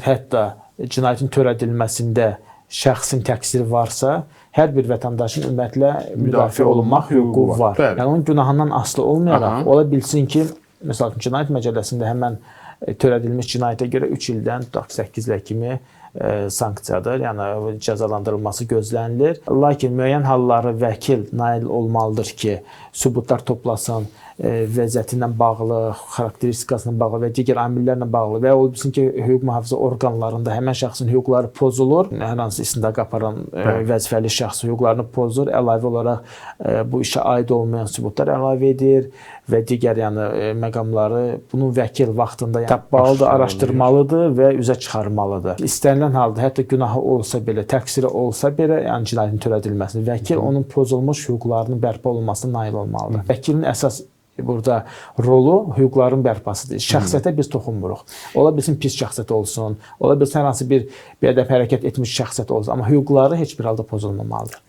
Hətta cinayətin törədilməsində şəxsin təqsiri varsa, hər bir vətəndaşın ümumiyyətlə müdafiə olunmaq hüququ var. Bəli. Yəni onun günahından asılı olmayaraq ola bilsin ki, məsələn, cinayət məcəlləsində həmən törədilmiş cinayətə görə 3 ildən tutaq 8 ilə kimi sanksiyadır, yəni cəzalandırılması gözlənilir. Lakin müəyyən halları vəkil nail olmalıdır ki, sübutlar toplasın, vəziyyəti ilə bağlı, xarakteristikasına bağlı və digər amillərlə bağlı və ola bilsin ki, hüquq mühafizə orqanlarında həmən şəxsin hüquqları pozulur, hər hansı istintaq aparan vəzifəli şəxs hüquqlarını pozur, əlavə olaraq bu işə aid olmayan sübutlar əlavə edir və digər yəni məqamları bunun vəkil vaxtında tapmalıdır, araşdırmalıdır və üzə çıxarmalıdır. İstənilən halda hətta günahı olsa belə, təqsiri olsa belə, yəni cinayətin törədilməsini vəkil onun pozulmuş hüquqlarının bərpa olunmasına nail olmalıdır. Vəkilin əsas burada rolu hüquqların bərpasıdır. Şəxsiyyətə biz toxunmuruq. Ola bilsin pis şəxsiyyət olsun, ola bilsin hər hansı bir bədəf hərəkət etmiş şəxsiyyət olsun, amma hüquqları heç bir halda pozulmamalıdır.